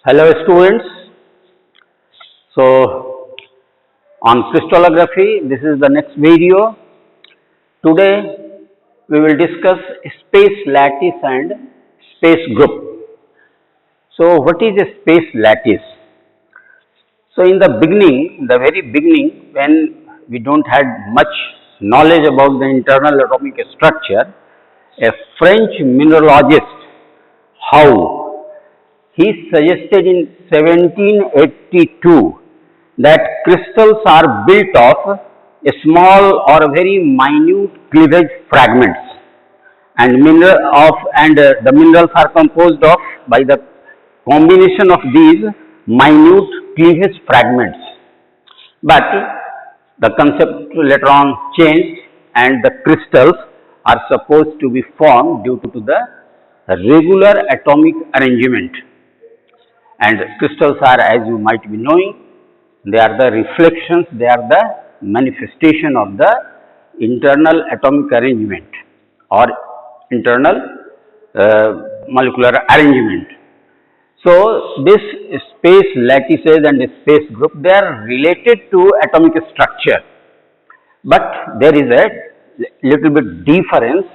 Hello students. So on crystallography, this is the next video. Today we will discuss space lattice and space group. So what is a space lattice? So in the beginning, the very beginning, when we don't had much knowledge about the internal atomic structure, a French mineralogist, Howe, he suggested in 1782 that crystals are built of a small or very minute cleavage fragments, and the minerals are composed of by the combination of these minute cleavage fragments. But the concept later on changed, and the crystals are supposed to be formed due to the regular atomic arrangement. And crystals are, as you might be knowing, they are the reflections, they are the manifestation of the internal atomic arrangement or internal molecular arrangement. So this space lattices and space group, they are related to atomic structure, but there is a little bit difference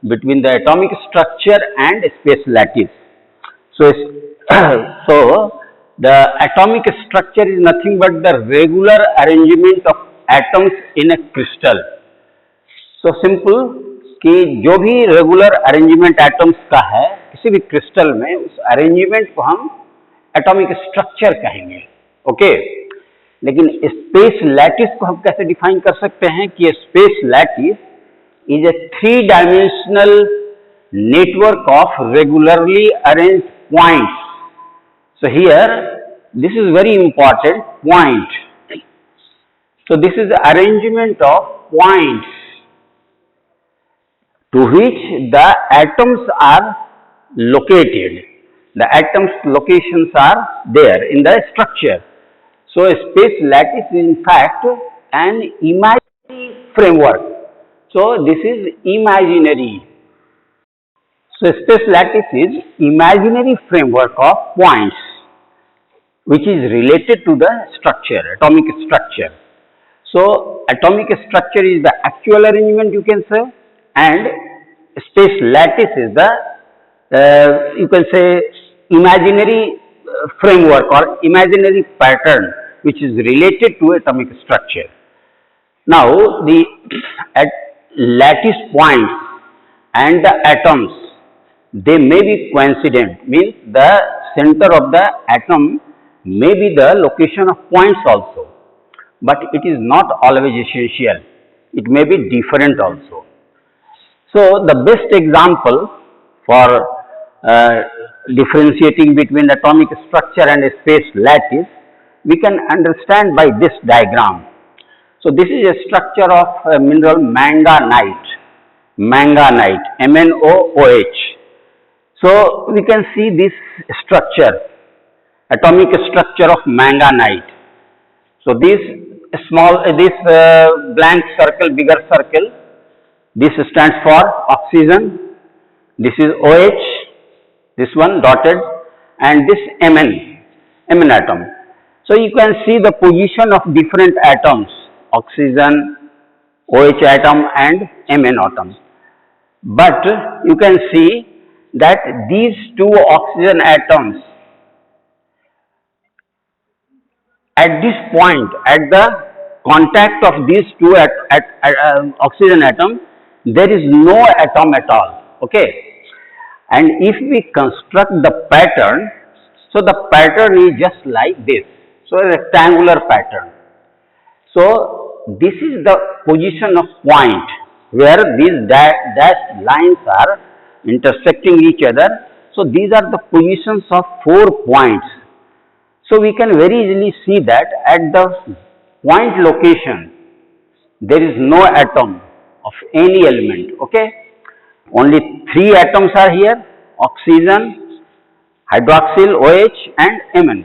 between the atomic structure and space lattice. So, so the atomic structure is nothing but the regular arrangement of atoms in a crystal. So simple कि जो भी regular arrangement atoms का है किसी भी crystal में, उस arrangement को हम एटॉमिक स्ट्रक्चर कहेंगे. ओके, लेकिन स्पेस लैटिस को हम कैसे डिफाइन कर सकते हैं कि space lattice is a 3 dimensional network of regularly arranged points. So here this is very important point. So this is the arrangement of points to which the atoms are located. The atoms locations are there in the structure. So a space lattice is in fact an imaginary framework. So this is imaginary. So space lattice is imaginary framework of points which is related to the structure, atomic structure. So atomic structure is the actual arrangement, you can say, and space lattice is the you can say imaginary framework or imaginary pattern which is related to atomic structure. Now the lattice points and the atoms, they may be coincident, means the center of the atom may be the location of points also, but it is not always essential, it may be different also. So the best example for differentiating between atomic structure and a space lattice we can understand by this diagram. So this is a structure of mineral manganite, MnOOH. So we can see this structure, atomic structure of manganite. So this blank circle, bigger circle, this stands for oxygen, this is OH, this one dotted, and this Mn atom. So you can see the position of different atoms, oxygen, OH atom and Mn atom. But you can see that these two oxygen atoms at this point, at the contact of these two oxygen atom, there is no atom at all. Okay, and if we construct the pattern, so the pattern is just like this, so a rectangular pattern. So this is the position of point where these dashed lines are intersecting each other. So these are the positions of 4 points. So we can very easily see that at the point location there is no atom of any element. Okay, only 3 atoms are here: oxygen, hydroxyl, OH and Mn.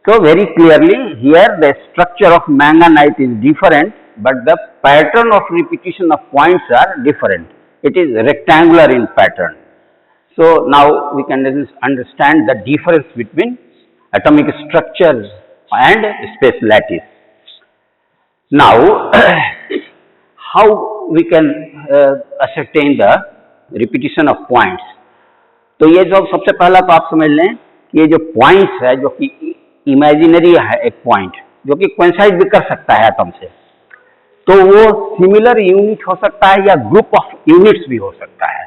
So very clearly here the structure of manganite is different, but the pattern of repetition of points are different. It is rectangular in pattern. So now we can understand the difference between atomic structures and space lattice. Now, how we can ascertain the repetition of points? तो ये जो सबसे पहला तो आप समझ लें कि ये जो पॉइंट्स है जो कि इमेजिनरी है, एक पॉइंट जो कि कोइंसाइड भी कर सकता है एटम से, तो वो सिमिलर यूनिट हो सकता है या ग्रुप ऑफ यूनिट्स भी हो सकता है.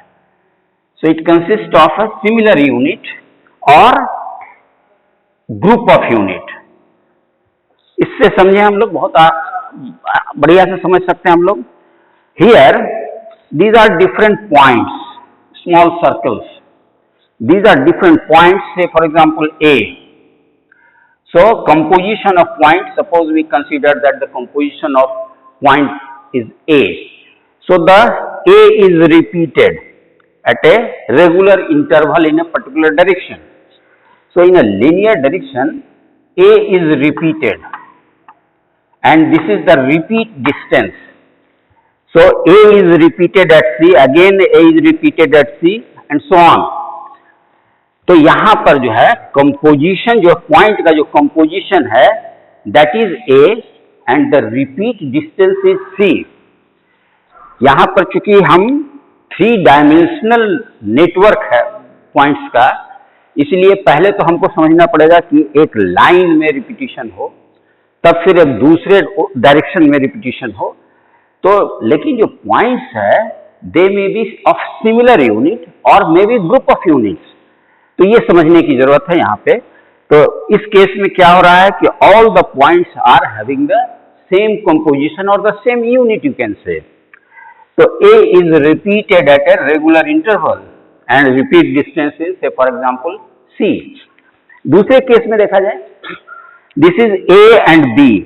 So it consist of a similar unit और ग्रुप ऑफ यूनिट. इससे समझे हम लोग, बहुत बढ़िया से समझ सकते हैं हम लोग. Here these are different points, small circles. These are different points, say for example A. So composition of points, suppose we consider that the composition of point is A. So the A is repeated at a regular interval in a particular direction. So in a linear direction, A is repeated and this is the repeat distance. So A is repeated at C, again A is repeated at C and so on. तो यहां पर जो है composition, जो point का जो composition है, that is A and the repeat distance is c. यहां पर चूंकि हम 3 डायमेंशनल नेटवर्क है पॉइंट्स का, इसलिए पहले तो हमको समझना पड़ेगा कि एक लाइन में रिपीटिशन हो, तब फिर एक दूसरे डायरेक्शन में रिपीटिशन हो. तो लेकिन जो पॉइंट्स है they may be of similar unit और may be group of units. तो ये समझने की जरूरत है यहाँ पे. तो इस केस में क्या हो रहा है कि all the points are having the same composition और the same unit you can say. तो A is repeated at a regular interval and repeat distance is say for example C. दूसरे केस में देखा जाए, this is A and B.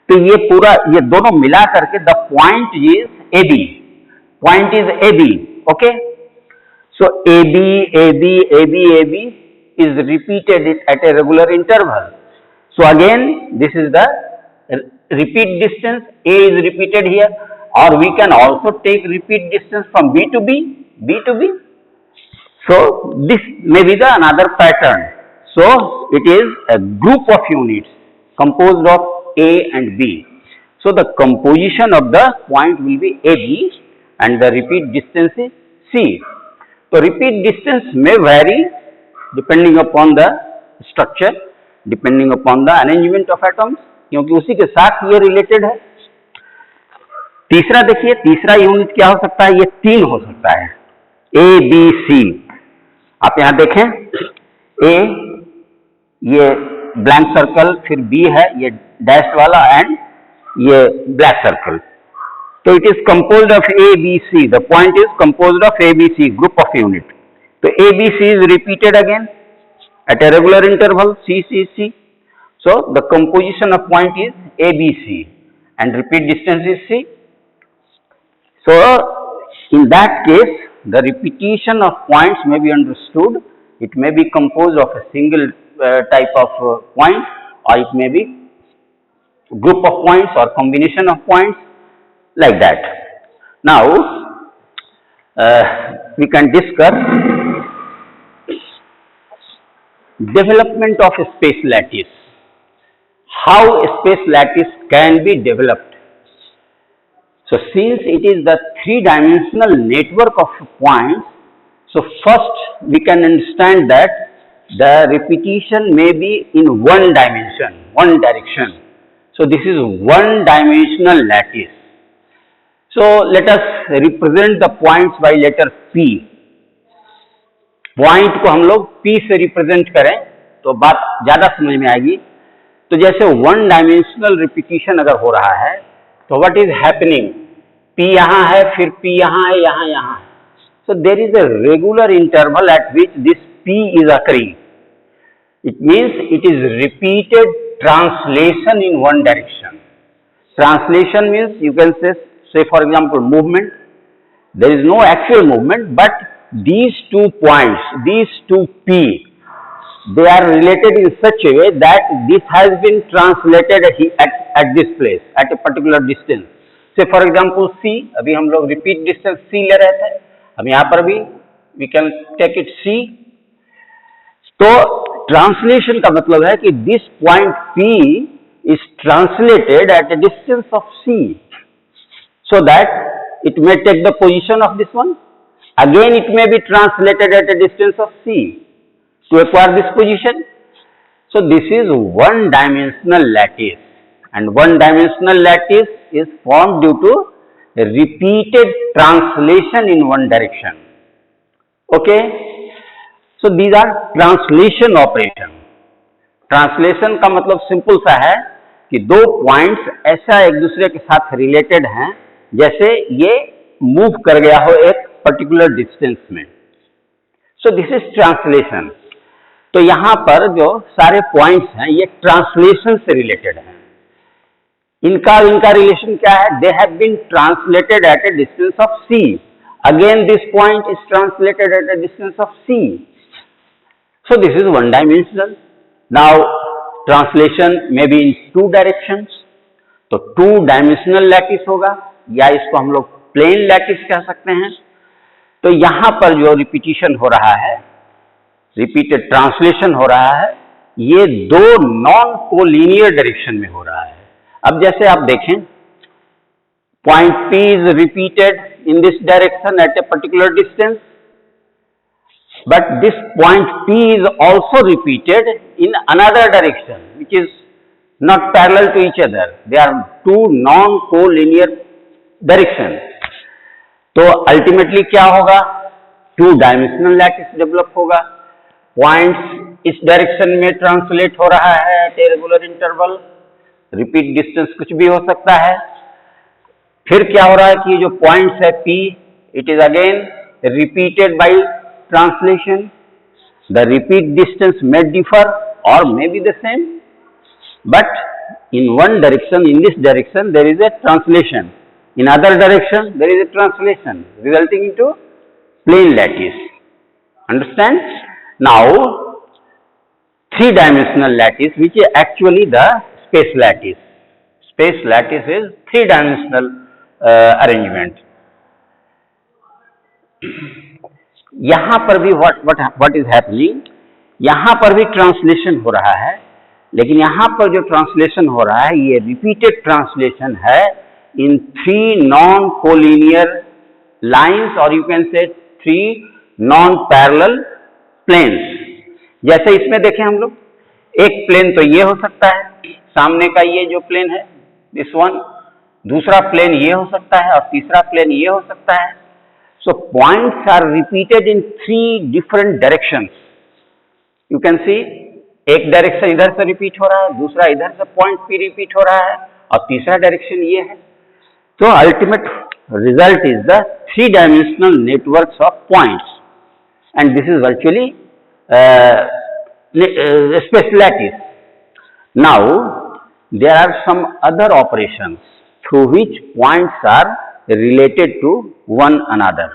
तो ये पूरा, ये दोनों मिला करके the point is A B. Point is A B. Okay. So AB, AB, AB, AB is repeated at a regular interval. So again, this is the repeat distance. A is repeated here, or we can also take repeat distance from B to B, B to B. So this may be the another pattern. So it is a group of units composed of A and B. So the composition of the point will be AB and the repeat distance is C. So repeat distance may vary depending upon the structure, depending upon the arrangement of atoms, क्योंकि उसी के साथ ये related है. तीसरा देखिए, तीसरा unit क्या हो सकता है? ये 3 हो सकता है, ए बी सी. आप यहां देखें, ए ये ब्लैंक सर्कल, फिर बी है ये डैश वाला एंड ये black circle. So it is composed of A, B, C. The point is composed of A, B, C, group of unit. So A, B, C is repeated again at a regular interval, C, C, C. So the composition of point is A, B, C and repeat distance is C. So in that case, the repetition of points may be understood. It may be composed of a single type of point, or it may be group of points or combination of points. Like that. Now we can discuss development of a space lattice. How a space lattice can be developed. So since it is the 3-dimensional network of points, so first we can understand that the repetition may be in one dimension, one direction. So this is one-dimensional lattice. So let us represent the points by letter P. Point को हम लोग P से represent करें तो बात ज्यादा समझ में आएगी. तो जैसे 1-dimensional repetition अगर हो रहा है तो what is happening? P यहाँ है, फिर P यहाँ है, यहाँ है. So there is a regular interval at which this P is occurring. It means it is repeated translation in one direction. Translation means you can say for example movement. There is no actual movement, but these 2 points, these 2 P, they are related in such a way that this has been translated at this place, at a particular distance. Say for example C, अभी हम लोग repeat distance C ले रहे थे, अब यहाँ पर भी we can take it C. तो ट्रांसलेशन का मतलब है कि this point P is translated at a distance of C, so that it may take the position of this one. Again it may be translated at a distance of C to acquire this position. So this is one dimensional lattice, and one dimensional lattice is formed due to repeated translation in one direction. Okay, so these are translation operation. Translation का मतलब simple सा है कि दो points ऐसा एक दूसरे के साथ रिलेटेड हैं जैसे ये मूव कर गया हो एक पर्टिकुलर डिस्टेंस में. सो दिस इज ट्रांसलेशन. तो यहां पर जो सारे पॉइंट्स हैं ये ट्रांसलेशन से रिलेटेड हैं. इनका रिलेशन क्या है? They have been translated at a distance of C. Again this point is translated at a distance of C. So this is one dimensional. Now translation may be in two directions. तो two dimensional lattice होगा या इसको हम लोग plane lattice कह सकते हैं. तो यहां पर जो रिपीटिशन हो रहा है, रिपीटेड ट्रांसलेशन हो रहा है, ये दो नॉन कोलिनियर डायरेक्शन में हो रहा है. अब जैसे आप देखें point P is repeated in this direction at a particular distance, but this point P is also repeated in another direction which is not parallel to each other. They are two non-collinear directions. तो ultimately क्या होगा? Two dimensional lattice develop होगा. Points इस direction में translate हो रहा है at a regular interval. Repeat distance कुछ भी हो सकता है. फिर क्या हो रहा है कि जो पॉइंट्स है P, it is again repeated by translation. The repeat distance may differ or may be the same, but in one direction, in this direction there is a translation, in other direction there is a translation resulting into plane lattice. Understand? Now three dimensional lattice, which is actually the space lattice. Space lattice is three dimensional arrangement. यहां पर भी what is happening, यहां पर भी translation हो रहा है, लेकिन यहां पर जो ट्रांसलेशन हो रहा है ये रिपीटेड ट्रांसलेशन है in three non collinear lines और you can say three non parallel planes. जैसे इसमें देखें हम लोग, एक प्लेन तो ये हो सकता है, सामने का ये जो प्लेन है दिस वन, दूसरा प्लेन ये हो सकता है और तीसरा प्लेन ये हो सकता है. So points are repeated in three different directions. You can see एक डायरेक्शन इधर से रिपीट हो रहा है, दूसरा इधर से पॉइंट P रिपीट हो रहा है और तीसरा डायरेक्शन ये है. तो ultimate result is the three dimensional networks of points and this is virtually space lattice. Now there are some other operations through which points are related to one another.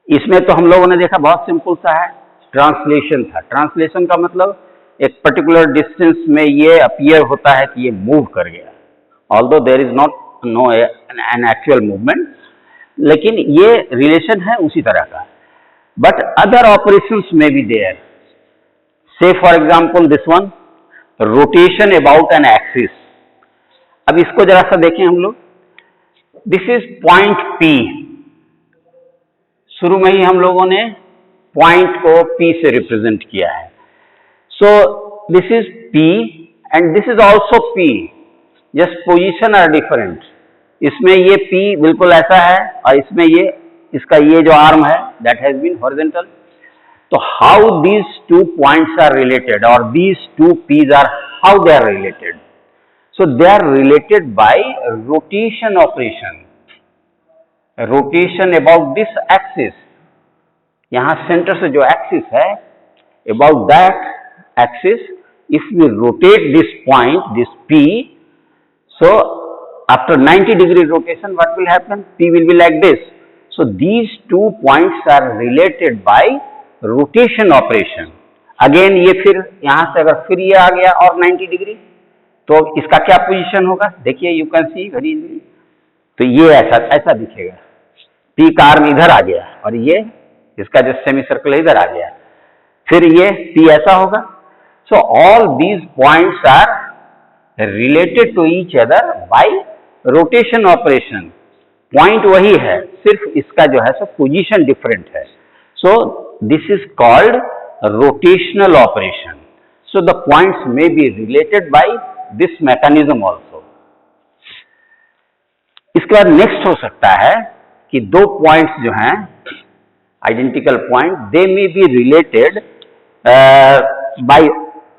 इसमें तो हम लोगों ने देखा बहुत सिंपल सा है, ट्रांसलेशन था. ट्रांसलेशन का मतलब एक पर्टिकुलर डिस्टेंस में ये अपीयर होता है कि ये मूव कर गया, although there is no an actual movement, लेकिन ये रिलेशन है उसी तरह का. बट अदर ऑपरेशंस में भी देयर, से for example this one, rotation about an axis. अब इसको जरा सा देखें हम लोग. This is point P. शुरू में ही हम लोगों ने पॉइंट को P से रिप्रेजेंट किया है. So this is P and this is also P, just position are different. इसमें ये P बिल्कुल ऐसा है और इसमें ये इसका ये जो आर्म है दैट हैज बीन हॉरिजॉन्टल. तो how these two points are related और these two P's are how they are related? So they are related by rotation operation. Rotation about this axis. यहाँ सेंटर से जो axis है, about that axis, if we rotate this point, this P, so after 90-degree rotation, what will happen? P will be like this. So these two points are related by rotation operation. Again ये फिर यहाँ से अगर फिर ये आ गया और 90 degree, तो इसका क्या पोजीशन होगा? देखिए, you can see very easily. तो ये ऐसा दिखेगा. P का आर्म इधर आ गया और ये इसका जो सेमी सर्कल इधर आ गया. फिर ये P ऐसा होगा. So all these points are related to each other by rotation operation. Point वही है, सिर्फ इसका जो है सो पोजीशन डिफरेंट है. So this is called rotational operation. So the points may be related by this mechanism also. इसके बाद next हो सकता है कि दो पॉइंट्स जो हैं identical point, they may be related by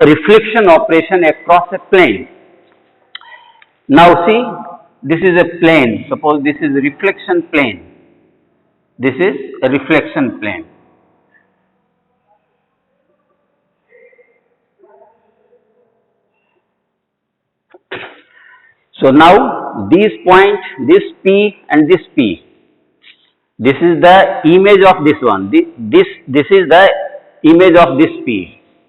reflection operation across a plane. Now see, this is a plane. Suppose this is a reflection plane. This is a reflection plane. So now these points, this P and this P, this is the image of this one. This is the image of this P.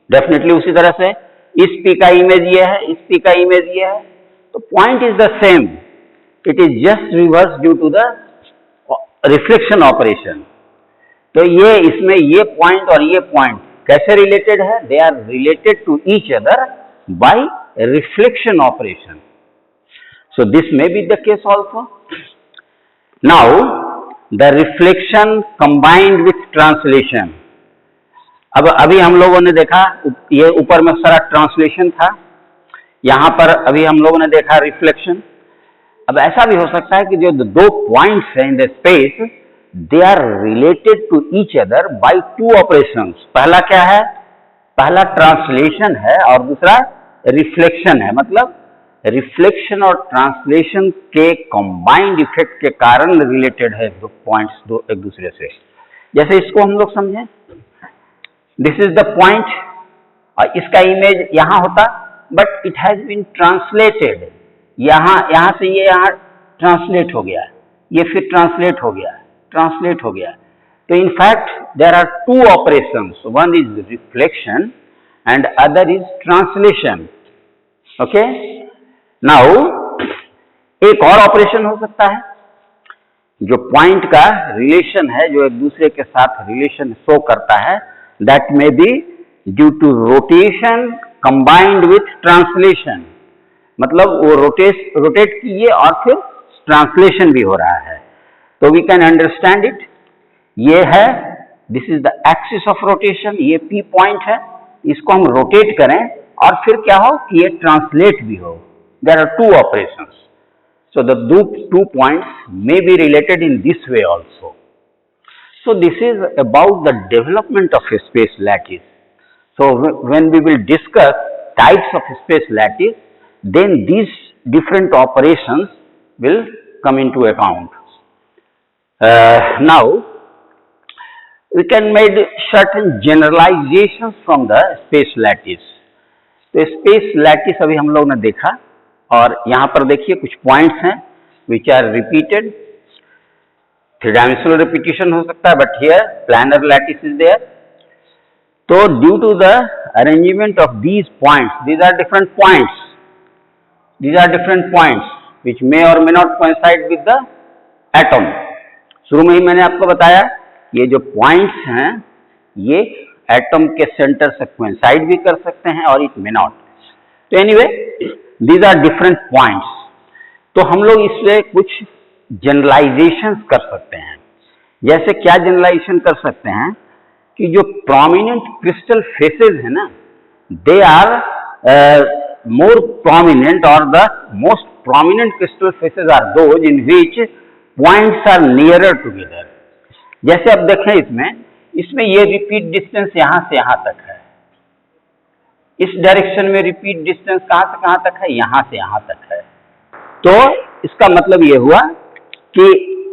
Definitely उसी तरह से इस P का image ये है, इस P का image ये है. तो point is the same, it is just reverse due to the reflection operation. तो ये इसमें ये पॉइंट और ये पॉइंट कैसे रिलेटेड है? They are related to each other by reflection operation. So this may be the case also. Now the reflection combined with translation. अब अभी हम लोगों ने देखा ये ऊपर में सारा ट्रांसलेशन था, यहां पर अभी हम लोगों ने देखा रिफ्लेक्शन. अब ऐसा भी हो सकता है कि जो दो पॉइंट्स हैं in the space, they are related to each other by two operations. पहला क्या है? पहला ट्रांसलेशन है और दूसरा रिफ्लेक्शन है. मतलब रिफ्लेक्शन और ट्रांसलेशन के कंबाइंड इफेक्ट के कारण रिलेटेड है दो पॉइंट्स, दो एक दूसरे से. जैसे इसको हम लोग समझें, दिस इज द पॉइंट और इसका इमेज यहां होता, but it has been translated. यहां से ये यहां ट्रांसलेट हो गया, ये फिर ट्रांसलेट हो गया, ट्रांसलेट हो गया. तो in fact there are two operations, one is reflection and other is translation. Okay. Now एक और ऑपरेशन हो सकता है, जो पॉइंट का रिलेशन है, जो एक दूसरे के साथ रिलेशन शो करता है, that may be due to rotation combined with translation. मतलब वो रोटेट कीजिए और फिर ट्रांसलेशन भी हो रहा है. तो we can understand it. ये है, this is the axis of rotation. ये P पॉइंट है, इसको हम रोटेट करें और फिर क्या हो कि ये ट्रांसलेट भी हो. There are two operations. So the two points may be related in this way also. So this is about the development of a space lattice. So when we will discuss types of space lattice, then these different operations will come into account. Now we can make certain generalizations from the space lattice. तो space lattice अभी हम लोग ने देखा, और यहाँ पर देखिए कुछ points हैं which are repeated. Three-dimensional repetition हो सकता है, but here planar lattice is there. So due to the arrangement of these points, these are different points. These are different points which may or may not coincide with the atom. शुरू में ही मैंने आपको बताया ये जो points हैं ये atom के center से coincide भी कर सकते हैं और it may not. तो anyway, these are different points. तो हम लोग इससे कुछ जनरलाइजेशन कर सकते हैं. जैसे क्या जनरलाइजेशन कर सकते हैं कि जो प्रोमिनेंट क्रिस्टल फेसेस है ना, दे आर मोर प्रोमिनेंट, और the most prominent crystal faces are those in which points are nearer together. जैसे अब देखें इसमें ये रिपीट डिस्टेंस यहां से यहां तक है, इस डायरेक्शन में रिपीट डिस्टेंस कहां से कहां तक है? यहां से यहां तक है. तो इसका मतलब ये हुआ कि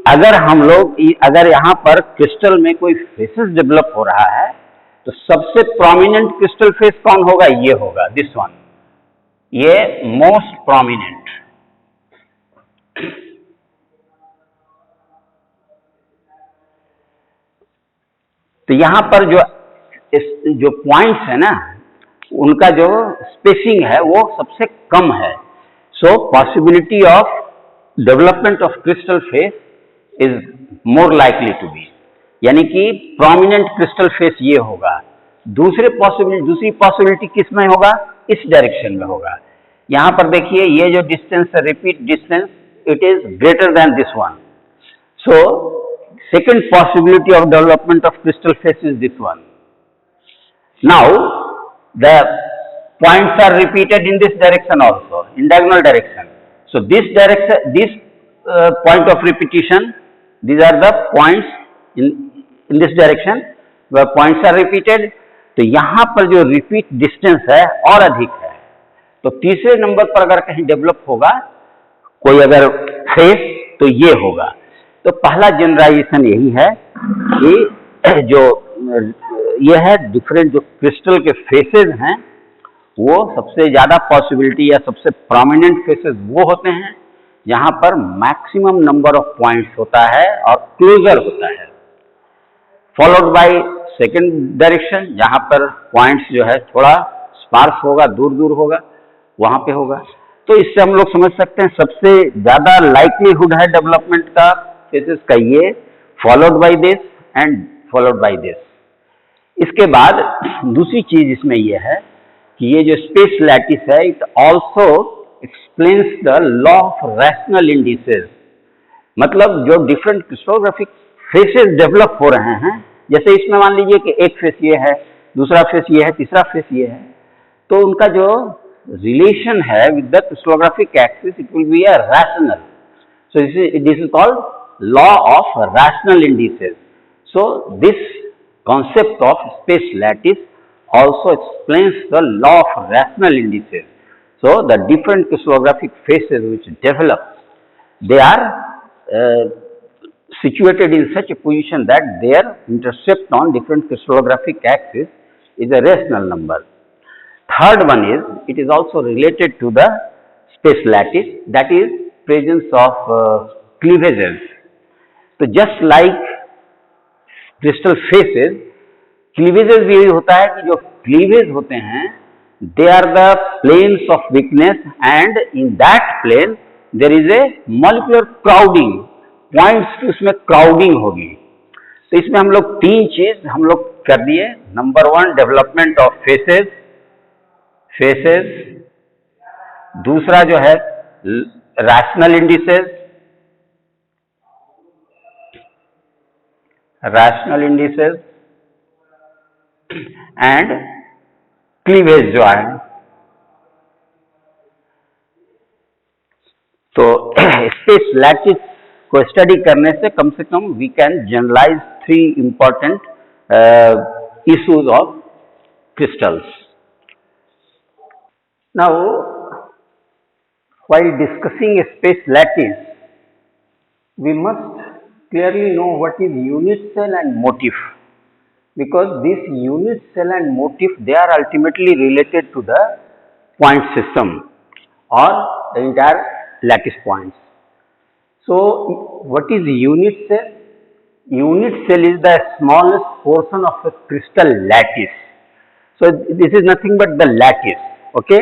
अगर यहाँ पर क्रिस्टल में कोई फेसेस डेवलप हो रहा है, तो सबसे प्रोमिनेंट क्रिस्टल फेस कौन होगा? ये होगा, दिस वन, ये मोस्ट प्रोमिनेंट. तो यहां पर जो पॉइंट्स है ना, उनका जो स्पेसिंग है वो सबसे कम है. So possibility of development of crystal face is more likely to be, यानी कि प्रोमिनेंट क्रिस्टल फेस ये होगा. दूसरी पॉसिबिलिटी किस में होगा? इस डायरेक्शन में होगा। यहाँ पर देखिए ये जो डिस्टेंस है, repeat distance, it is greater than this one. So second possibility of development of crystal face is this one. Now the points are repeated in this direction also, in diagonal direction. So this direction, this point of repetition, these are the points in this direction where points are repeated. तो यहाँ पर जो repeat distance है और अधिक है, तो तीसरे नंबर पर अगर कहीं डेवलप होगा कोई अगर फेस, तो ये होगा. तो पहला जनरलाइजेशन यही है कि जो ये है डिफरेंट जो क्रिस्टल के फेसेस हैं, वो सबसे ज़्यादा पॉसिबिलिटी या सबसे प्रोमिनेंट फेसेस वो होते हैं जहाँ पर मैक्सिमम नंबर ऑफ पॉइंट्स होता है और क्लोजर होता है, फॉलोड बाय सेकेंड डायरेक्शन जहाँ पर पॉइंट्स जो है थोड़ा स्पार्स होगा, दूर दूर होगा, वहाँ पे होगा. तो इससे हम लोग समझ सकते हैं सबसे ज़्यादा लाइकलीहुड है डेवलपमेंट का फेसेस का ये, followed by this and followed by this. इसके बाद दूसरी चीज इसमें ये है कि ये जो स्पेस लैटिस है, it also explains the law of rational indices. मतलब जो डिफरेंट क्रिस्टोग्राफिक फेसेस डेवलप हो रहे हैं, जैसे इसमें मान लीजिए कि एक फेस ये है, दूसरा फेस ये है, तीसरा फेस ये है, तो उनका जो रिलेशन है with the crystallographic axis, it will be a rational. So this is called law of rational indices. So this concept of space lattice also explains the law of rational indices. So the different crystallographic phases which develop, they are situated in such a position that their intercept on different crystallographic axis is a rational number. Third one is, it is also related to the space lattice, that is presence of cleavages. So just like crystal faces, cleavages भी यही होता है कि जो cleavage होते हैं, they are the planes of weakness and in that plane there is a molecular crowding, points की उसमें क्राउडिंग होगी. तो इसमें हम लोग तीन चीज हम लोग कर दिए. Number one, development of faces. दूसरा जो है रैशनल इंडिसेस, एंड क्लीवेज जो है. तो स्पेस लैटिस को स्टडी करने से कम we can generalize three important issues of crystals. Now while discussing a space lattice, we must clearly know what is unit cell and motif, because this unit cell and motif, they are ultimately related to the point system or the entire lattice points. So what is unit cell? Unit cell is the smallest portion of a crystal lattice. So this is nothing but the lattice. Okay,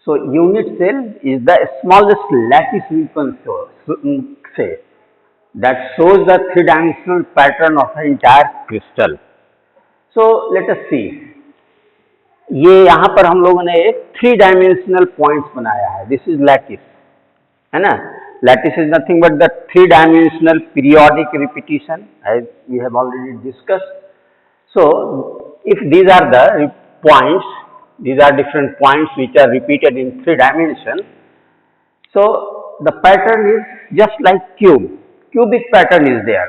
so unit cell is the smallest lattice we can say that shows the three-dimensional pattern of the entire crystal. So let us see. ये यहाँ पर हम लोगों ने एक three dimensional points बनाया है. This is lattice, है ना. Lattice is nothing but the three dimensional periodic repetition, as we have already discussed. So if these are the points, these are different points which are repeated in three dimension. So the pattern is just like cube, cubic pattern is there.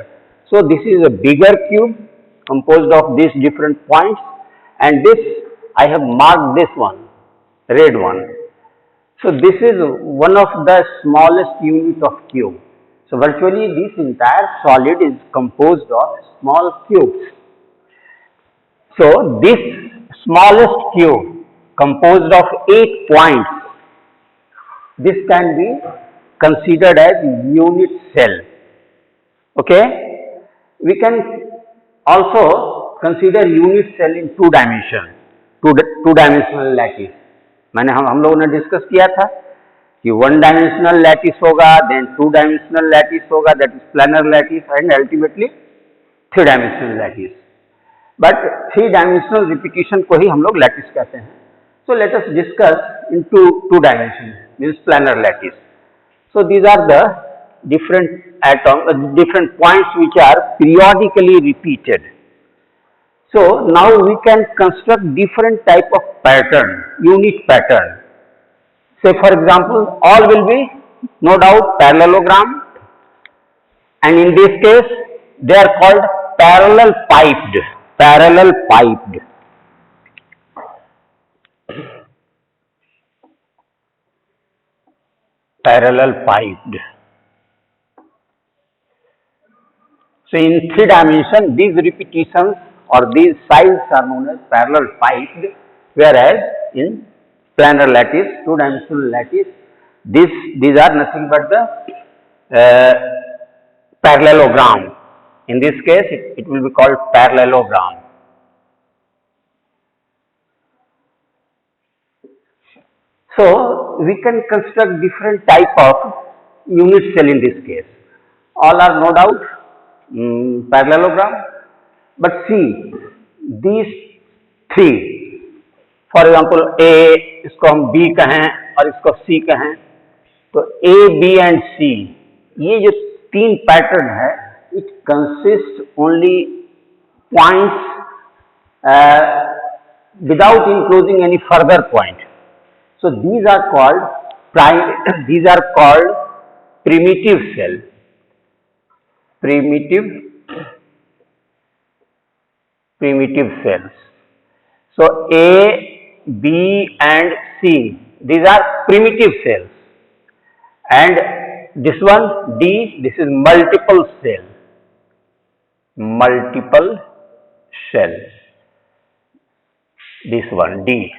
So this is a bigger cube composed of these different points, and this I have marked this one, red one. So this is one of the smallest unit of cube. So virtually this entire solid is composed of small cubes. So this smallest cube composed of 8 points, this can be considered as unit cell. Okay, we can also consider unit cell in two dimensional lattice. मैंने हम लोगों ने discuss किया था कि one dimensional lattice होगा, then two dimensional lattice होगा, that is planar lattice, and ultimately three dimensional lattice. But 3-dimensional repetition को ही हम लोग लैटिस कहते हैं. So let us discuss into 2 dimensions, means planar lattice. So these are the different points which are periodically repeated. So now we can construct different type of pattern, unit pattern. Say for example, all will be no doubt parallelogram, and in this case they are called parallel piped. Parallel piped. Parallel piped. So in 3 dimension, these repetitions or these sides are known as parallel piped, whereas in planar lattice, 2-dimensional lattice, these are nothing but the parallelogram. In this case, it will be called parallelogram. So we can construct different type of unit cell in this case. All are no doubt parallelogram, but see these 3, for example A, इसको हम B कहें और इसको C कहें, तो A, B and C, ये जो 3 pattern है, it consists only points without enclosing any further point. So these are called primitive cell. Primitive cells. So A, B and C, these are primitive cells, and this one D, this is multiple cell. Multiple cell. This one D.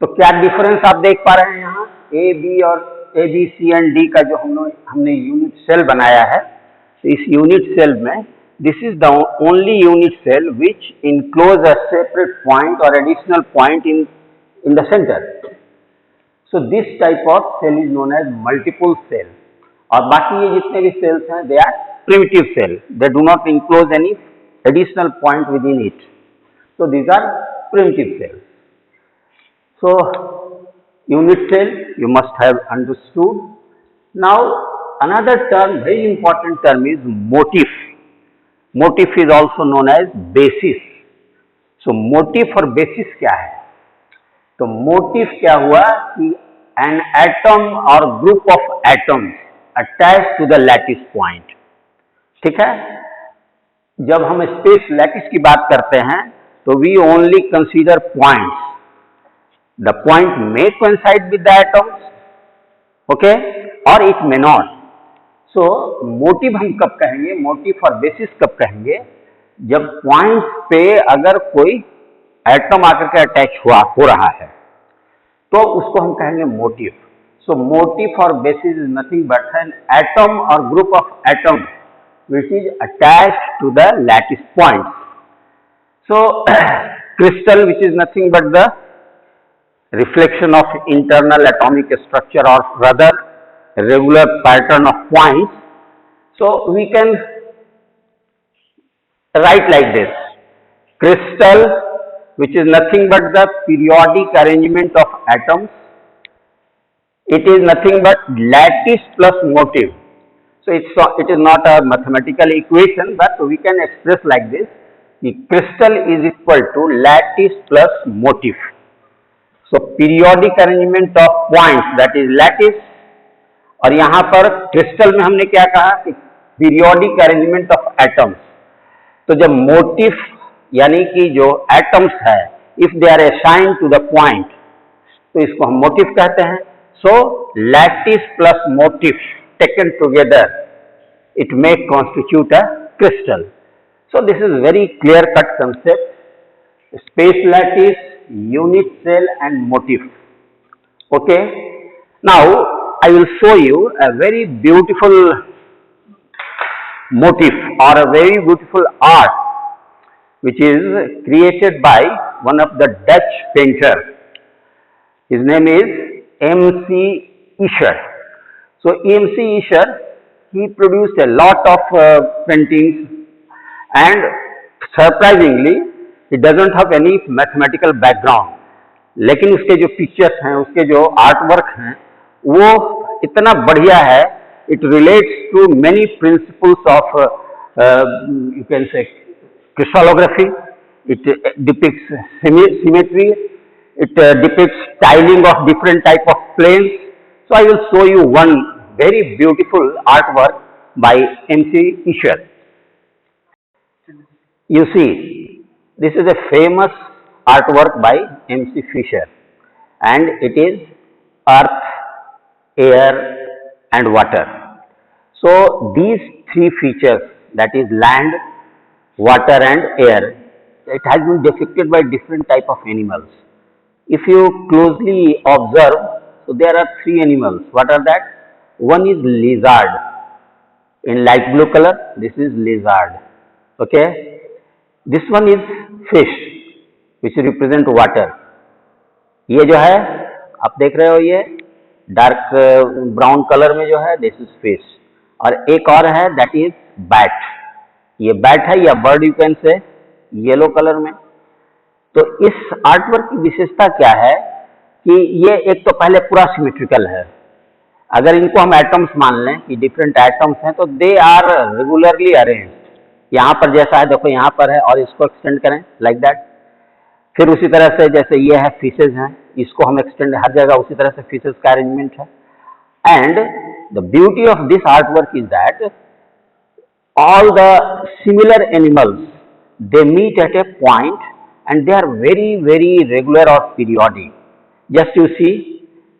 तो क्या difference आप देख पा रहे हैं यहाँ A B और A B C and D का जो हमने यूनिट सेल बनाया है. तो इस यूनिट सेल में this is the only unit cell which enclose a separate point और additional point in the centre. So this type of cell is known as multiple cell. और बाकी ये जितने भी सेल्स हैं they are primitive cell. They do not enclose any additional point within it. So these are primitive cells. So unit cell you must have understood. Now another term, very important term, is motif. Motif is also known as basis. So motif और basis क्या है? तो motif क्या हुआ कि an atom or group of atoms attached to the lattice point. ठीक है? जब हम space lattice की बात करते हैं तो we only consider points. The point may coincide with the atoms, okay, or it may not. So motif हम कब कहेंगे, motif और basis कब कहेंगे, जब points पे अगर कोई एटम आकर के अटैच हो रहा है तो उसको हम कहेंगे मोटिफ. सो मोटिफ और basis is nothing but an atom और group of atom which is attached to the lattice point. So crystal which is nothing but the reflection of internal atomic structure or rather regular pattern of points. So we can write like this: crystal, which is nothing but the periodic arrangement of atoms. It is nothing but lattice plus motif. So it is not a mathematical equation, but we can express like this: the crystal is equal to lattice plus motif. So periodic arrangement of points, that is lattice, और यहाँ पर crystal में हमने क्या कहा कि periodic arrangement of atoms. तो जब मोटिफ यानी कि जो एटम्स है if they are assigned to the point, तो इसको हम मोटिफ कहते हैं. So lattice plus motif taken together, it may constitute a crystal. So this is very clear cut concept. Space lattice, unit cell and motif. Okay. Now I will show you a very beautiful motif or a very beautiful art which is created by one of the Dutch painter. His name is M.C. Escher. So M.C. Escher, he produced a lot of paintings, and surprisingly it doesn't have any mathematical background, लेकिन उसके जो pictures हैं, उसके जो art work हैं, वो इतना बढ़िया है. It relates to many principles of you can say crystallography. It depicts symmetry. It depicts tiling of different type of planes. So I will show you one very beautiful artwork by M.C. Fisher. You see, this is a famous artwork by M.C. Fisher, and it is earth, air and water. So these three features, that is land, water and air, it has been depicted by different type of animals. If you closely observe, so there are three animals. What are that? One is lizard in light blue color. This is lizard. Okay. This one is fish which represent water. ये जो है आप देख रहे हो, ये dark brown colour में जो है, दिस इज फिश. और एक और है, दैट इज बैट. ये बैट है या बर्ड यू कैन से, येलो कलर में. तो इस आर्टवर्क की विशेषता क्या है कि ये एक तो पहले पूरा सिमेट्रिकल है. अगर इनको हम एटम्स मान लें कि डिफरेंट एटम्स हैं, तो दे आर रेगुलरली अरेंज्ड. यहाँ पर जैसा है देखो, यहाँ पर है और इसको एक्सटेंड करें लाइक दैट. फिर उसी तरह से जैसे ये है फिशेज हैं, इसको हम एक्सटेंड, हर जगह उसी तरह से फिशेज का अरेंजमेंट है. And the beauty of this artwork is that all the similar animals, they meet at a point and they are very very regular or periodic. Just you see,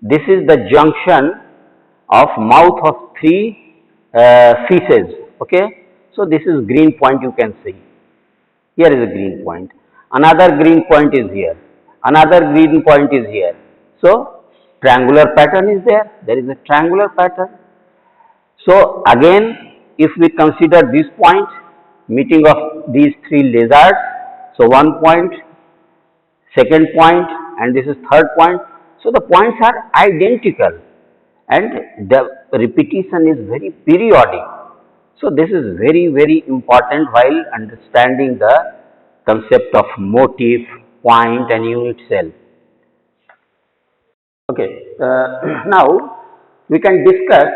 this is the junction of mouth of three fishes. Okay, so this is green point, you can see. Here is a green point, another green point is here, another green point is here. So triangular pattern is there, there is a triangular pattern. So again, if we consider this point, meeting of these three lizards, so one point, second point and this is third point. So the points are identical and the repetition is very periodic. So this is very very important while understanding the concept of motif, point and unit cell. Okay, now we can discuss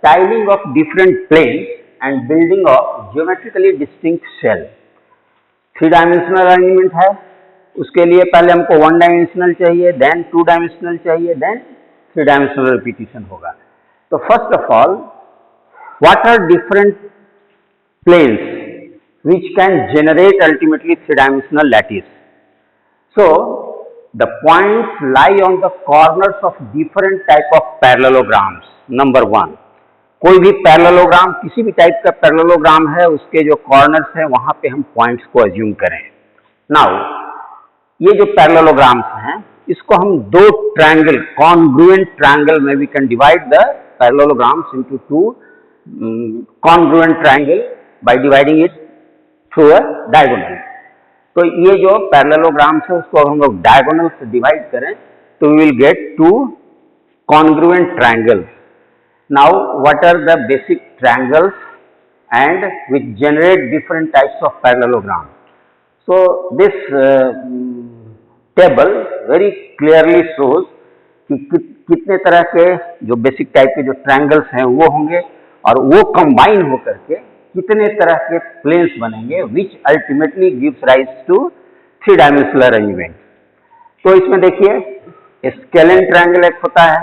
tiling of different planes and building of geometrically distinct cell. 3 dimensional arrangement है, उसके लिए पहले हमको 1 dimensional चाहिए, then 2 dimensional चाहिए, then 3 dimensional repetition होगा. तो first of all, what are different planes which can generate ultimately 3 dimensional lattice. So the points lie on the corners of different type of parallelograms. Number 1, कोई भी parallelogram, किसी भी type का parallelogram है, उसके जो कॉर्नर्स हैं वहां पे हम पॉइंट्स को अज्यूम करें. नाउ ये जो पैरेललोग्राम्स हैं, इसको हम 2 ट्रायंगल, कॉन्ग्रुएंट ट्रायंगल में we can divide the parallelograms into 2 congruent triangle by dividing it through a diagonal. तो ये जो पैरेललोग्राम्स है, उसको हम लोग डायगोनल से डिवाइड करें तो we will get 2 congruent triangles. Now what are the basic triangles and which generate different types of parallelogram? So this table very clearly shows कि कितने तरह के जो बेसिक टाइप के जो ट्रायंगल्स हैं वो होंगे और वो कंबाइन होकर के कितने तरह के प्लेन्स बनेंगे, which ultimately gives rise to 3 dimensional arrangement. तो इसमें देखिए स्केलेन ट्रायंगल एक होता है.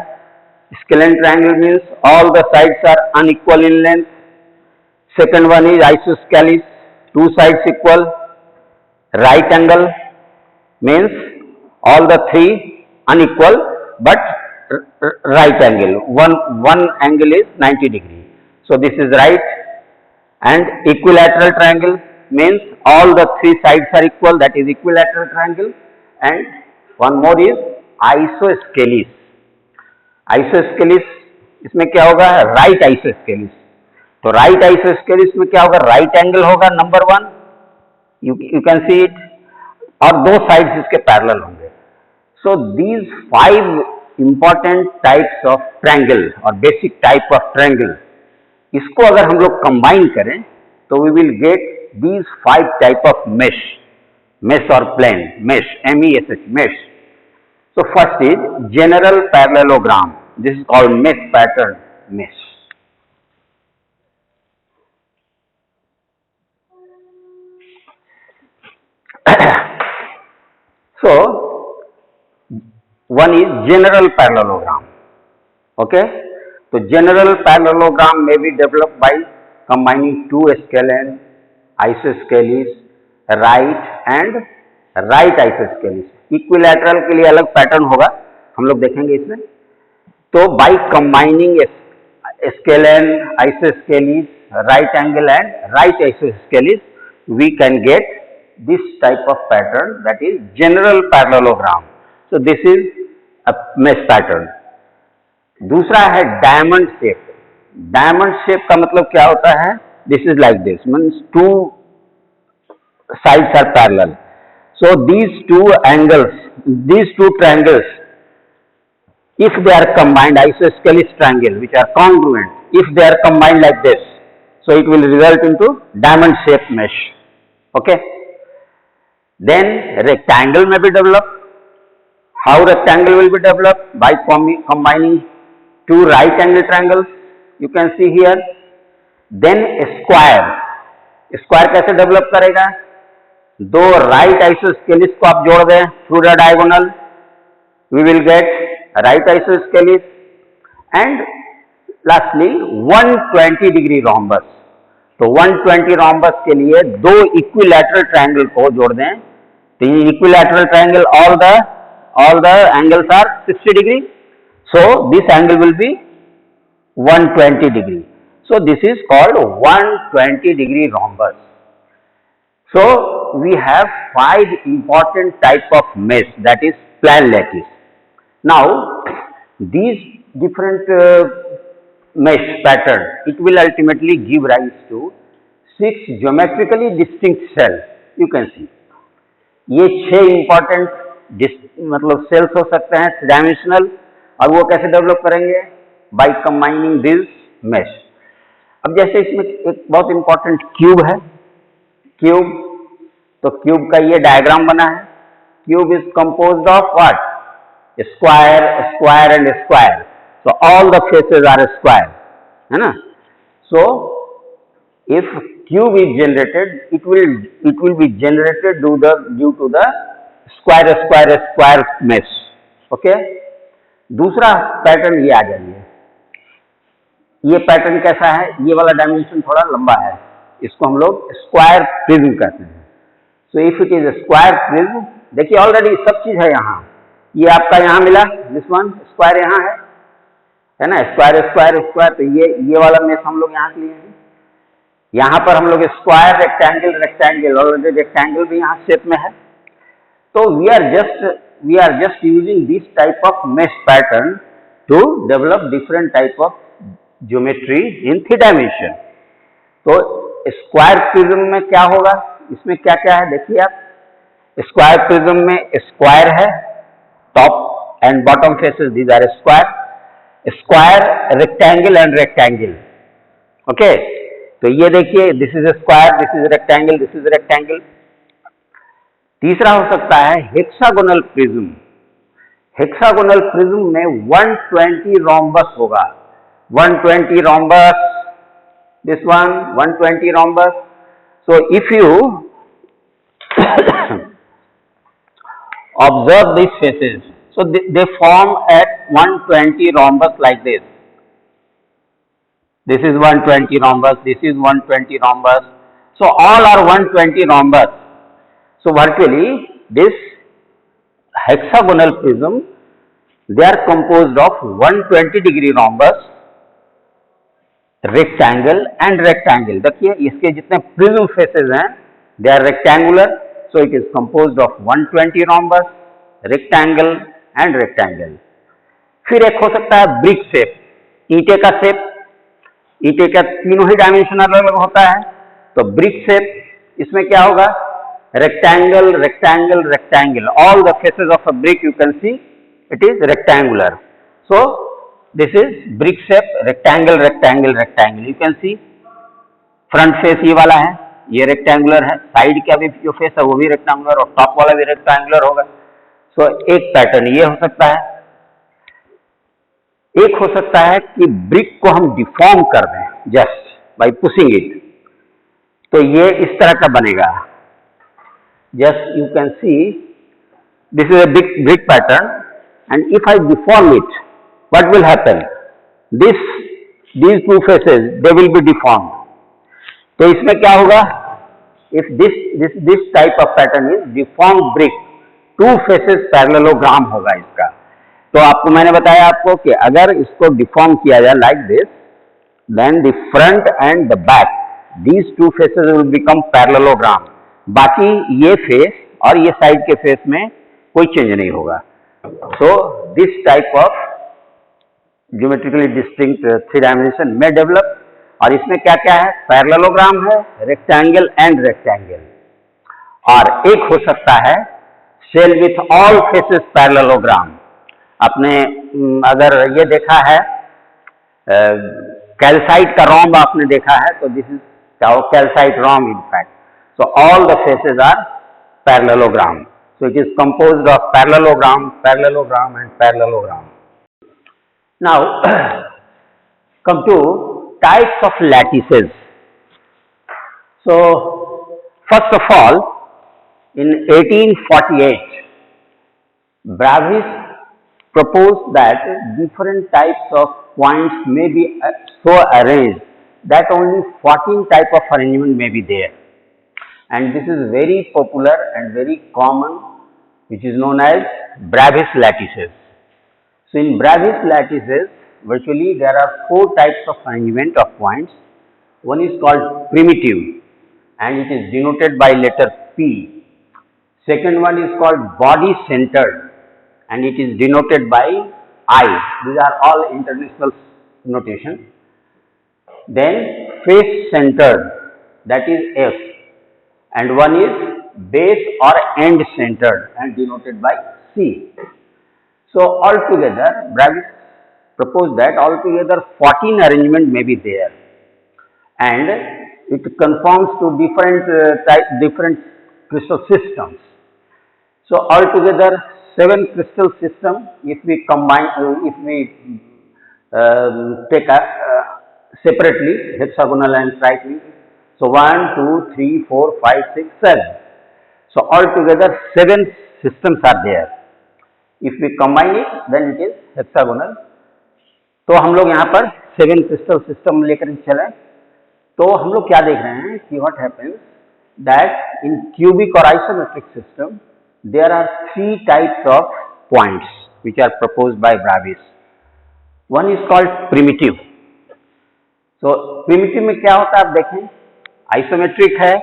Scalene triangle means all the sides are unequal in length. Second one is isosceles, 2 sides equal. Right angle means all the 3 unequal but right angle. One angle is 90 degree. So this is right. And equilateral triangle means all the 3 sides are equal, that is equilateral triangle. And one more is isosceles. Isosceles, इसमें क्या होगा, right isosceles. तो right isosceles में क्या होगा, right angle होगा number 1, you can see it, और 2 sides इसके पैरेलल होंगे. So these 5 important types of triangle और बेसिक टाइप ऑफ ट्रायंगल, इसको अगर हम लोग कंबाइन करें तो we will gate these 5 type of mesh or plane, mesh, MESH, mesh. So first is general parallelogram. This is called mesh pattern, mesh. So one is general parallelogram. Okay, so general parallelogram may be developed by combining two scalene isosceles, right and right isosceles. Equilateral के लिए अलग pattern होगा, हम लोग देखेंगे इसमें. तो by combining scalene isosceles, right angle and right isosceles, we can get this type of pattern, that is general parallelogram. So this is a mesh pattern. दूसरा है डायमंड शेप. डायमंड शेप का मतलब क्या होता है? This is like this, means two sides are parallel. So these two angles, these two triangles, if they are combined, isosceles triangle which are congruent, if they are combined like this, so it will result into diamond shaped mesh. Okay. Then rectangle may be developed. How rectangle will be developed? By combining two right angle triangles, you can see here. Then square. Square कैसे develop करेगा? दो right isosceles को आप जोड़ दें through the diagonal, we will get right isosceles. And lastly 120 degree rhombus. तो 120 rhombus के लिए दो इक्विलैटरल ट्रायंगल को जोड़ दें. तो ये equilateral triangle, all the angles are 60 degree. So this angle will be 120 degree. So this is called 120 degree rhombus. So we have 5 important type of mesh, that is plan lattice. Now these different mesh pattern, it will ultimately give rise to 6 geometrically distinct cells. You can see ये 6 important मतलब sales हो सकते हैं dimensional, और वो कैसे develop करेंगे? By combining this mesh. अब जैसे इसमें एक बहुत इंपॉर्टेंट क्यूब है, क्यूब, तो क्यूब का ये डायग्राम बना है. Cube is composed of what? Square, square and square. So all the faces are square, है ना. So if cube is generated, it will be generated due to the square mesh. Okay. दूसरा pattern ये आ जाइए. ये pattern कैसा है? ये वाला डायमेंशन थोड़ा लंबा है, इसको हम लोग स्क्वायर प्रिज्म कहते हैं. So if it is square prism, देखिए ऑलरेडी सब चीज है यहाँ. ये आपका यहाँ मिला, दिस वन स्क्वायर यहाँ है ना, स्क्वायर स्क्वायर स्क्वायर. तो ये वाला मेश हम लोग यहाँ के लिए है. यहाँ पर हम लोग square, rectangle, rectangle, already rectangle भी यहाँ शेप में है. So we are just using this type of mesh pattern to develop different type of geometry in 3 dimension. तो स्क्वायर प्रिज्म में क्या होगा? इसमें क्या क्या है देखिए आप. स्क्वायर प्रिज्म में स्क्वायर है, top and bottom faces these are square. Square, rectangle and rectangle. Okay. तो ये देखिए, this is square, this is rectangle, this is rectangle. तीसरा हो सकता है हेक्सागोनल प्रिज्म. हेक्सागोनल प्रिज्म में 120 रोम्बस होगा. 120 rhombus, this one 120 rhombus. So if you observe these faces, so they form at 120 rhombus like this. This is 120 rhombus, this is 120 rhombus. So all are 120 rhombus. So virtually this hexagonal prism, they are composed of 120 degree rhombus, rectangle and rectangle. देखिए इसके जितने prism faces हैं, they are rectangular. So it is composed of 120 rhombus, rectangle and rectangle. फिर एक हो सकता है brick shape, ईंटे का शेप. ईंटे का तीनों ही डायमेंशन अलग अलग होता है. तो ब्रिक शेप, इसमें क्या होगा? rectangle, rectangle, rectangle. All the faces of a brick you can see it is rectangular. So this is brick shape, rectangle, rectangle, rectangle. You can see front face ये वाला है, ये रेक्टेंगुलर है, side का भी जो फेस है वो भी रेक्टेंगुलर और टॉप वाला भी रेक्टेंगुलर होगा। सो एक पैटर्न ये हो सकता है। एक हो सकता है कि ब्रिक को हम डिफॉर्म कर दें जस्ट बाय पुशिंग इट, तो ये इस तरह का बनेगा। Just you can see this is a big brick pattern and if I deform it what will happen, these two faces they will be deformed। तो इसमें क्या होगा, if this type of pattern is deformed brick, two faces parallelogram होगा इसका। तो आपको मैंने बताया आपको कि अगर इसको डिफॉर्म किया जाए like this, then the front and the back these two faces will become parallelogram। बाकी ये फेस और ये साइड के फेस में कोई चेंज नहीं होगा। so this type of geometrically distinct three dimension में डेवलप। और इसमें क्या क्या है, पैरेललोग्राम है, रेक्टेंगल एंड रेक्टेंगल। और एक हो सकता है cell with all faces parallelogram. आपने अगर ये देखा है कैल्साइट का रोम्ब आपने देखा है, तो this is calcite rhomb in fact. So all the faces are parallelogram. So it is composed of parallelogram, parallelogram and parallelogram. Now come to types of lattices. So first of all, in 1848 Bravais proposed that different types of points may be so arranged that only 14 type of arrangement may be there, and this is very popular and very common, which is known as Bravais lattices. So in Bravais lattices, virtually there are four types of arrangement of points. One is called primitive and it is denoted by letter P. Second one is called body centered and it is denoted by I. These are all international notation. Then face centered, that is F, and one is base or end centered and denoted by C. So altogether Bravais proposed that altogether 14 arrangement may be there, and it conforms to different crystal systems. So altogether 7 crystal system if we combine, if we take separately hexagonal and triclinic. So 1, 2, 3, 4, 5, 6, 7. So altogether 7 systems are there. If we combine it then it is hexagonal। तो हम लोग यहाँ पर 7 crystal system लेकर चले, तो हम लोग क्या देख रहे हैं कि what happens that in cubic or isometric system there are 3 types of points which are proposed by Bravais. One is called primitive। So primitive में क्या होता है आप देखें, isometric है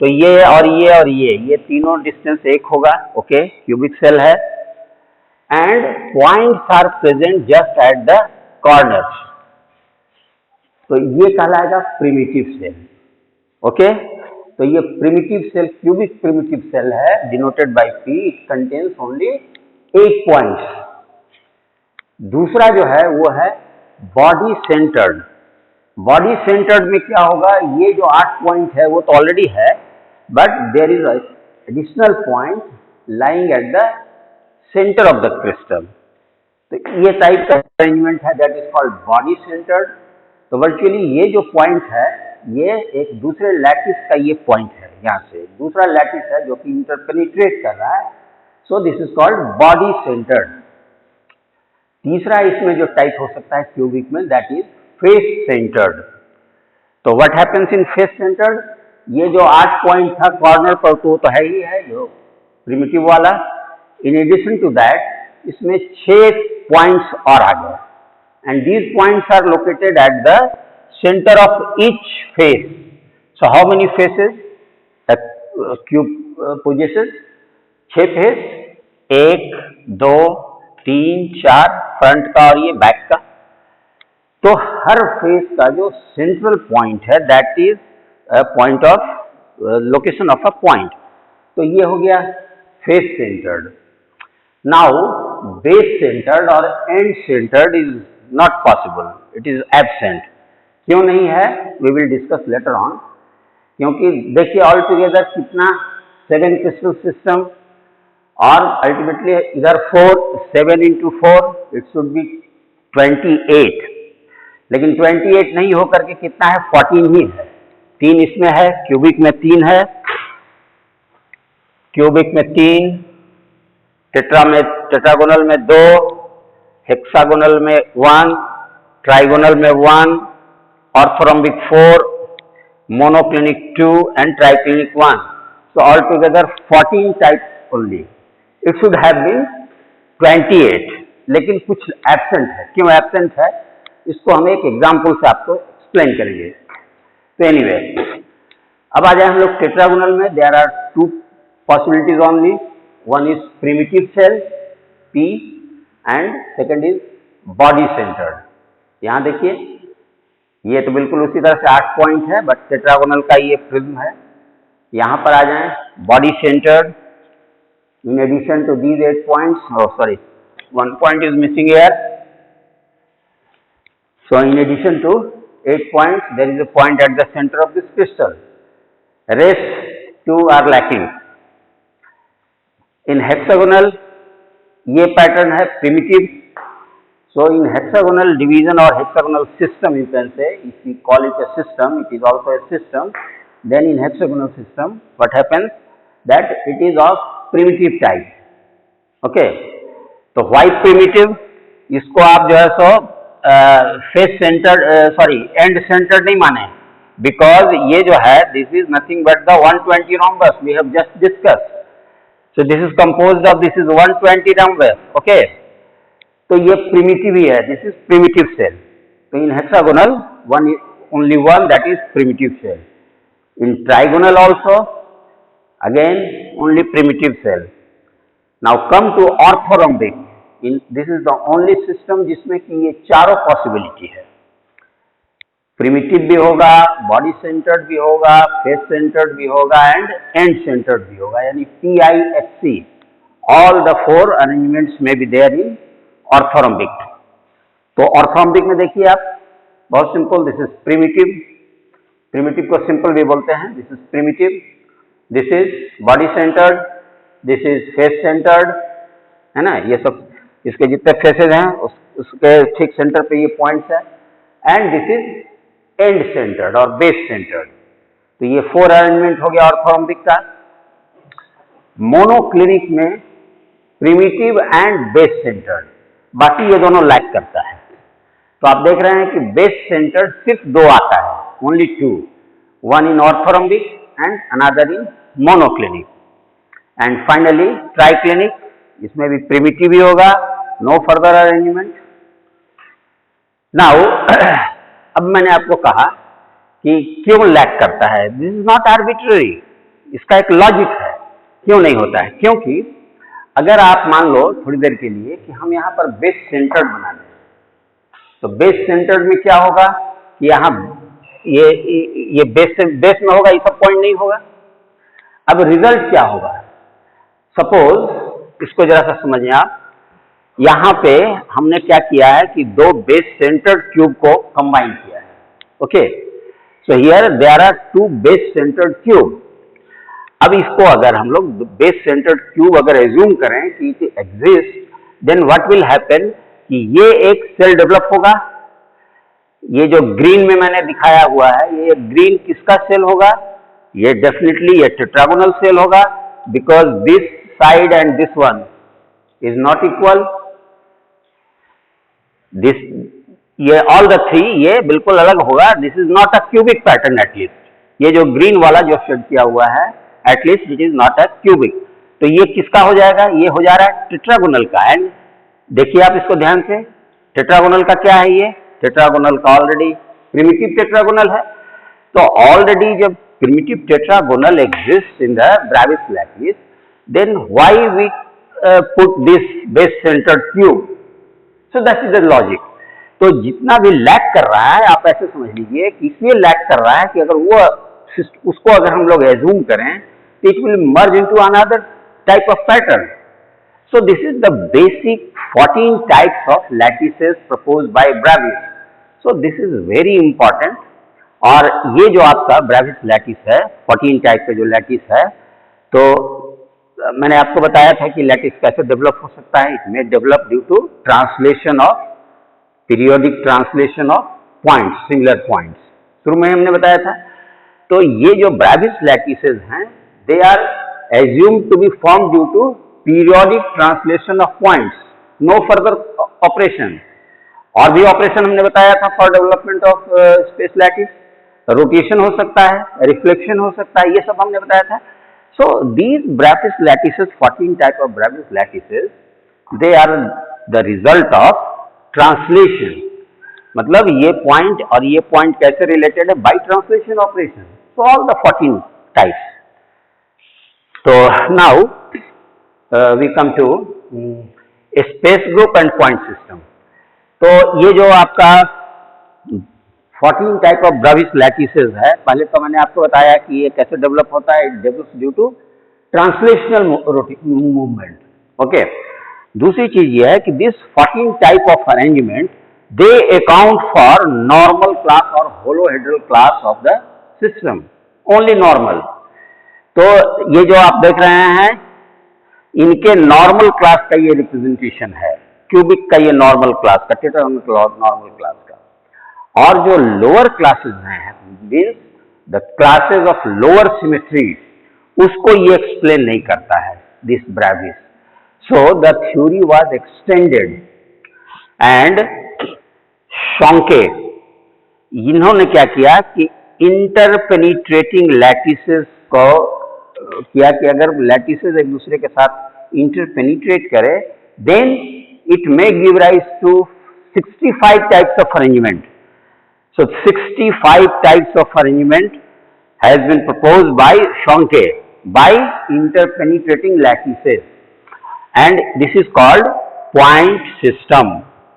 तो ये और ये और ये तीनों डिस्टेंस एक होगा, ओके, क्यूबिक सेल है, and points are present just at the corners। तो ये कहलाएगा प्रिमिटिव सेल, ओके। तो ये primitive cell cubic primitive cell है denoted by P। It contains only 8 points. दूसरा जो है वो है बॉडी सेंटर्ड। बॉडी सेंटर्ड में क्या होगा, ये जो 8 पॉइंट है वो तो ऑलरेडी है, but there is additional point lying at the centre of the crystal. तो ये टाइप का अरेंजमेंट है, that is called body centred. तो वर्चुअली ये जो पॉइंट है ये एक दूसरे लैटिस का ये पॉइंट है, यहाँ से दूसरा लैटिस है जो कि इंटरपेनिट्रेट कर रहा है। So this is called body centred. तीसरा इसमें जो टाइप हो सकता है क्यूबिक में, दैट इज फेस सेंटर्ड। तो what happens in face centred, ये जो 8 पॉइंट था कॉर्नर पर तो है ही है जो प्रिमिटिव वाला। इन एडिशन टू दैट इसमें 6 पॉइंट्स और आ गए, and these points are located at the centre of each face. So how many faces cube possesses? 6 face, 1, 2, 3, 4 front का और ये बैक का। तो हर फेस का जो सेंट्रल पॉइंट है that is point of location of a point. तो ये हो गया face centred. Now base centered or end centered is not possible, it is absent। क्यों नहीं है? We will discuss later on क्योंकि देखिए ऑल टुगेदर कितना 7 क्रिस्टल सिस्टम, और अल्टीमेटली इधर 4, 7 into 4 इट शुड बी 28, लेकिन 28 नहीं होकर के कितना है, 14 ही है। 3 इसमें है, क्यूबिक में 3 है, क्यूबिक में 3, टेट्रागोनल में 2, हेक्सागोनल में 1, ट्राइगोनल में 1, orthorhombic 4, monoclinic 2 and triclinic 1। So altogether 14 types only. It should have been 28, लेकिन कुछ एब्सेंट है। क्यों एब्सेंट है, इसको हम एक एग्जाम्पल से आपको एक्सप्लेन करेंगे। तो एनीवे, अब आ जाए हम लोग टेट्रागोनल में। There are 2 possibilities only, one is primitive cell P and second is body centred. यहाँ देखिए, ये तो बिल्कुल उसी तरह से 8 पॉइंट है, बट टेट्रागोनल का ये प्रिज्म है। यहाँ पर आ जाएं, body centred. In addition to these 8 points, sorry 1 point is missing here. So in addition to 8 points, there is a point at the center of this crystal. Rest 2 are lacking. In hexagonal, ये pattern है primitive. So in hexagonal division or hexagonal system, you can say, if we call it a system, it is also a system. Then in hexagonal system, what happens, that it is of primitive type. Okay. तो why primitive? इसको आप जो है सो face centred, sorry and centred नहीं माने, because ये जो है this is nothing but the 120 rhombus we have just discussed. So this is composed of, this is 120 rhombus. Okay. तो ये प्रिमिटिव ही है, दिस इज प्रिमिटिव सेल. तो in hexagonal only one, that is primitive cell. In trigonal also, again only primitive cell. Now come to orthorhombic. This is the only system जिसमें कि ये चारों possibility है. Primitive भी होगा, body centred भी होगा, फेस सेंटर्ड भी होगा एंड एंड सेंटर्ड भी होगा, यानी PIFC. ऑल द 4 अरेंजमेंट्स में बी देयर इन ऑर्थोरम्बिक. तो ऑर्थोरम्बिक में देखिए आप, बहुत simple, this is primitive. Primitive को सिंपल भी बोलते हैं, this is primitive, this is body centred, this is face centred, है ना. ये सब इसके जितने फेसेज हैं उसके ठीक सेंटर पे ये पॉइंट्स है. And this is and centred और बेस सेंटर्ड. तो ये 4 अरेंजमेंट हो गया ऑर्थोरम्बिक का. मोनोक्लिनिक में प्रिमिटिव एंड बेस सेंटर्ड, बाकी ये दोनों लैक करता है. तो आप देख रहे हैं कि बेस सेंटर्ड सिर्फ 2 आता है, only 2, one in orthorhombic and another in monoclinic. And finally triclinic, इसमें भी प्रिमिटिव ही होगा, नो फर्दर अरेंजमेंट. नाउ अब मैंने आपको कहा कि क्यों लैक करता है. दिस इज नॉट आर्बिट्ररी, इसका एक लॉजिक है क्यों नहीं होता है. क्योंकि अगर आप मान लो थोड़ी देर के लिए कि हम यहाँ पर बेस सेंटर्ड बना लें, तो बेस सेंटर्ड में क्या होगा कि यहाँ ये बेस में होगा, ये सब पॉइंट नहीं होगा. अब रिजल्ट क्या होगा, सपोज इसको जरा सा समझिए आप. यहाँ पे हमने क्या किया है कि 2 बेस सेंटर्ड क्यूब को कंबाइन किया है. Okay, so here there are 2 base centred cube. अब इसको अगर हम लोग बेस सेंटर्ड क्यूब अगर एज्यूम करें कि it exist, then what will happen कि ये एक सेल डेवलप होगा. ये जो ग्रीन में मैंने दिखाया हुआ है, ये ग्रीन किसका सेल होगा, ये डेफिनेटली ये टेट्रागोनल सेल होगा, because this side and this one is not equal. This ये ऑल द 3 ये बिल्कुल अलग होगा. This is not a cubic pattern. At least ये जो ग्रीन वाला जो शेड किया हुआ है, at least it is not a cubic. तो ये किसका हो जाएगा, ये हो जा रहा है टेट्रागोनल का. एंड देखिए आप इसको ध्यान से, टेट्रागोनल का क्या है, ये टेट्रागोनल का ऑलरेडी प्रिमिटिव टेट्रागोनल है. तो ऑलरेडी जब primitive tetragonal exist in the Bravais lattice, then why we put this base centred cube. So that is the logic. तो जितना भी लैक कर रहा है, आप ऐसे समझ लीजिए कि इसलिए लैक कर रहा है कि अगर वो उसको अगर हम लोग एज्यूम करें, it will merge into another type of pattern. So this is the basic 14 types of lattices proposed by Bravais. So this is very important. और ये जो आपका ब्रेविस लैटिस है, 14 टाइप का जो लैटिस है, तो मैंने आपको बताया था कि लैटिस कैसे डेवलप हो सकता है. It may develop due to translation of periodic translation of points, similar points. शुरू में हमने बताया था. तो ये जो ब्रेविस लैटिसेस हैं, they are assumed to be formed due to periodic translation of points, no further operation. और भी ऑपरेशन हमने बताया था for development of space lattice. Rotation हो सकता है, रिफ्लेक्शन हो सकता है, ये सब हमने बताया था. So these Bravais lattices, 14 type of Bravais lattices, they are the result of translation. मतलब ये पॉइंट और ये पॉइंट कैसे रिलेटेड है? By translation operation. So all the 14 types. So now we come to a space group and point system. तो ये जो आपका 14 टाइप ऑफ ब्रेविस लैटिसेस है, पहले तो मैंने आपको बताया कि ये कैसे डेवलप होता है. It develops due to translational movement. Okay. दूसरी चीज ये है कि this 14 type of arrangement, they account for normal class और holohedral class of the system. Only normal. तो ये जो आप देख रहे हैं, इनके नॉर्मल क्लास का ये रिप्रेजेंटेशन है. क्यूबिक का ये नॉर्मल क्लास का, टेट्रागोनल नॉर्मल क्लास का. और जो लोअर क्लासेस हैं, means the classes of lower symmetry, उसको ये एक्सप्लेन नहीं करता है this Bravais. So the theory was extended and Sohncke, इन्होंने क्या किया कि इंटरपेनिट्रेटिंग लैटिसेस को किया कि अगर लैटिसेस एक दूसरे के साथ इंटरपेनिट्रेट करे, then it may give rise to 65 types of arrangement. So 65 types of arrangement has been proposed by Sohncke by interpenetrating lattices, and this is called point system.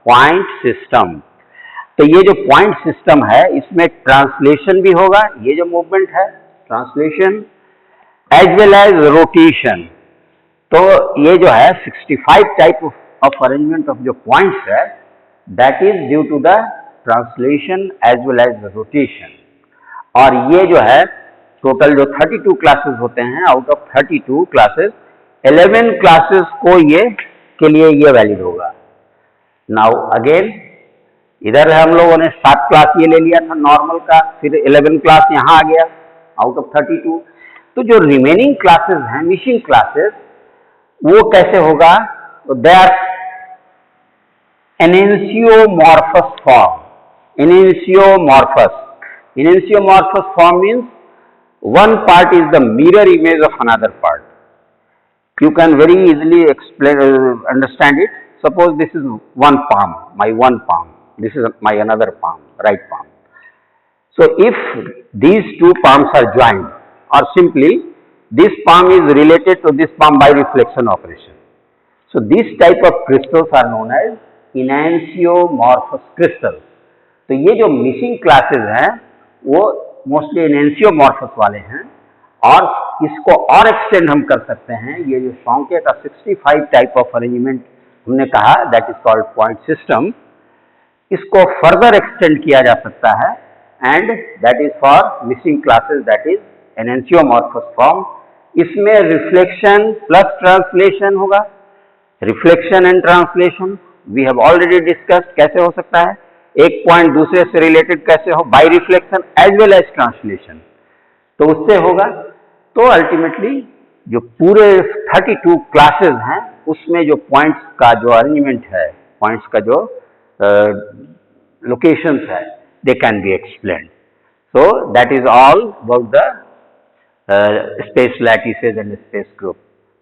Point system. तो ये जो point system है, इसमें translation भी होगा. ये जो movement है, translation as well as rotation. तो ये जो है 65 टाइप ऑफ अरेंजमेंट ऑफ जो पॉइंट्स है, that is due to the translation as well as rotation. और ये जो है टोटल जो 32 क्लासेस होते हैं, आउट ऑफ 32 क्लासेस 11 क्लासेस को ये के लिए ये वैलिड होगा. नाउ अगेन इधर हम लोगों ने 7 क्लास ये ले लिया था नॉर्मल का, फिर 11 क्लास यहाँ आ गया आउट ऑफ 32. तो जो रिमेनिंग क्लासेस हैं, मिसिंग क्लासेस, वो कैसे होगा? तो they are enantiomorphous form. Enantiomorphous. Enantiomorphous form means one part is the mirror image of another part. You can very easily explain, understand it. Suppose this is one palm, my one palm. This is my another palm, right palm. So if these two palms are joined, or simply this palm is related to this palm by reflection operation. So these type of crystals are known as enantiomorphous crystals. तो ये जो missing classes हैं, वो mostly एनेंशियोमॉर्फस वाले हैं. और इसको और एक्सटेंड हम कर सकते हैं. ये जो शॉन्के का 65 टाइप ऑफ अरेंजमेंट हमने कहा, that is called point system, इसको फर्दर एक्सटेंड किया जा सकता है, and that is for missing classes, that is enantiomorphous form. इसमें रिफ्लेक्शन प्लस ट्रांसलेशन होगा. Reflection and translation we have already discussed. कैसे हो सकता है? एक पॉइंट दूसरे से रिलेटेड कैसे हो? By reflection as well as translation. तो उससे होगा. तो अल्टीमेटली जो पूरे 32 क्लासेस हैं, उसमें जो पॉइंट्स का जो अरेंजमेंट है, पॉइंट्स का जो लोकेशंस है, they can be explained. So that is all about the space lattices and space group.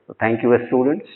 So thank you, students.